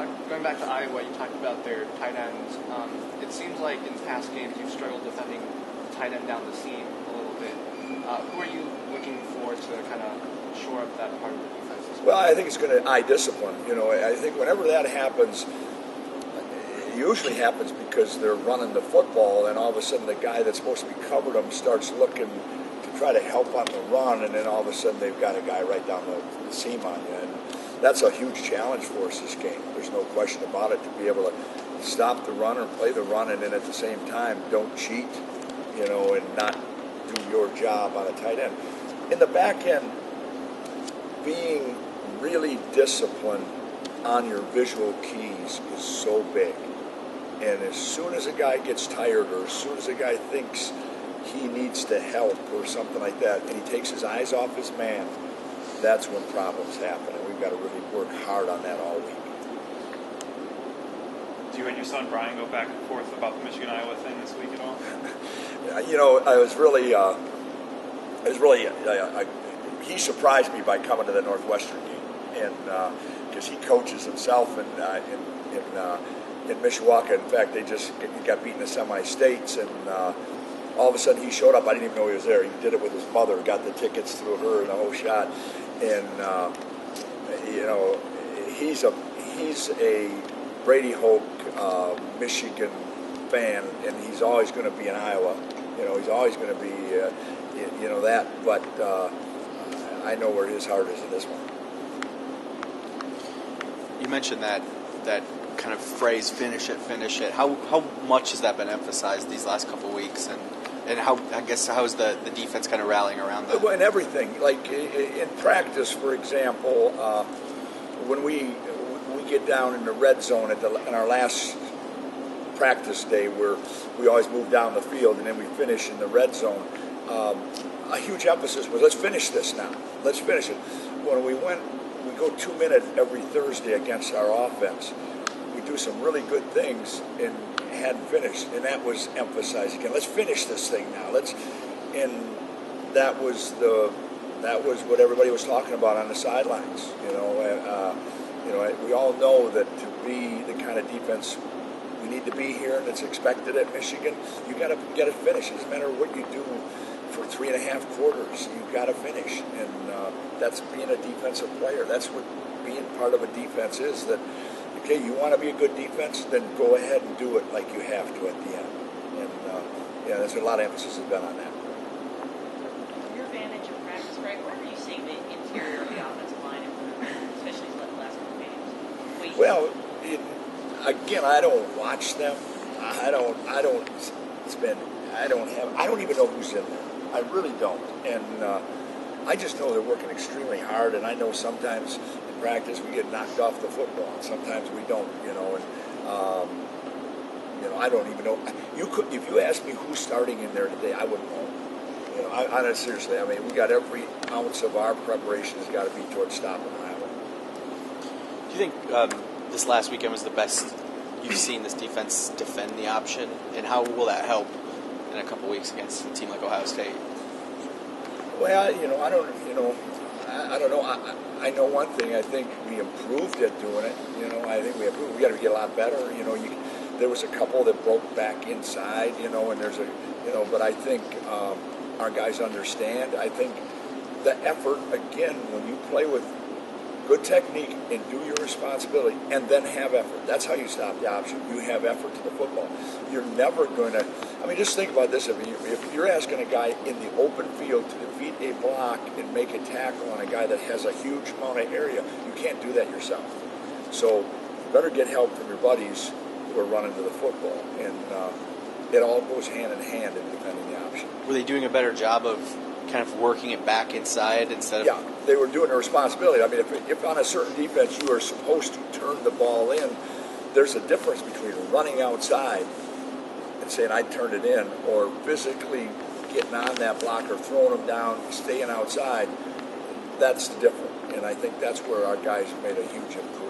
going back to Iowa, you talked about their tight ends. It seems like in past games you've struggled defending the tight end down the seam a little bit. Who are you looking for to kind of shore up that part of the defense? Well, I think it's going to eye discipline. I think whenever that happens, it usually happens because they're running the football, and all of a sudden the guy that's supposed to be covering them starts looking to try to help on the run, and then all of a sudden they've got a guy right down the seam on you. And that's a huge challenge for us this game. There's no question about it, to be able to stop the run or play the run, and then at the same time don't cheat, and not do your job on a tight end. In the back end, being really disciplined on your visual keys is so big. And as soon as a guy gets tired, or as soon as a guy thinks he needs to help or something like that, and he takes his eyes off his man, that's when problems happen. And we've got to really work hard on that all week. Do you and your son Brian go back and forth about the Michigan-Iowa thing this week at all? He surprised me by coming to the Northwestern game, and because he coaches himself in Mishawaka. In fact, he got beaten in the semi-states, and all of a sudden he showed up. I didn't even know he was there. He did it with his mother, got the tickets through her and the whole shot. And he's a Brady Hoke, Michigan fan, and he's always going to be in Iowa. He's always going to be, that. But I know where his heart is in this one. You mentioned that kind of phrase, finish it. How much has that been emphasized these last couple of weeks, and how is the defense kind of rallying around that? Well, in everything, like in practice, for example, when we get down in the red zone in our last practice day, where we always move down the field and then we finish in the red zone, a huge emphasis was, let's finish this now. Let's finish it. When we go 2 minutes every Thursday against our offense. We do some really good things and hadn't finished, and that was emphasized again. Let's finish this thing now. That was what everybody was talking about on the sidelines. We all know that to be the kind of defense we need to be here and it's expected at Michigan, you got to get it finished. It doesn't matter what you do for 3.5 quarters, you got to finish, and that's being a defensive player. That's what being part of a defense is. That okay, you want to be a good defense, then go ahead and do it like you have to at the end. And there's a lot of emphasis has been on that. From your vantage of practice, Greg, where are you seeing the interior of the offensive line improvement, especially the last couple games? Well, again, I don't watch them. I don't even know who's in there. I really don't. And I just know they're working extremely hard, and I know sometimes in practice we get knocked off the football, and sometimes we don't, I don't even know. If you asked me who's starting in there today, I wouldn't know. Seriously, we got every ounce of our preparation has got to be towards stopping Iowa. Do you think this last weekend was the best you've seen this defense defend the option, and how will that help in a couple weeks against a team like Ohio State? Well, I don't know. I know one thing. I think we improved at doing it. I think we improved. We got to get a lot better. There was a couple that broke back inside. And there's but I think our guys understand. I think the effort again when you play with good technique and do your responsibility and then have effort. That's how you stop the option. You have effort to the football. You're never going to, just think about this. If you're asking a guy in the open field to defeat a block and make a tackle on a guy that has a huge amount of area, you can't do that yourself. So you better get help from your buddies who are running to the football. And it all goes hand in hand in defending the option. Were they doing a better job of kind of working it back inside instead of... Yeah, they were doing their responsibility. If on a certain defense you are supposed to turn the ball in, there's a difference between running outside and saying I turned it in, or physically getting on that blocker, throwing them down, staying outside. That's the difference. And I think that's where our guys made a huge improvement.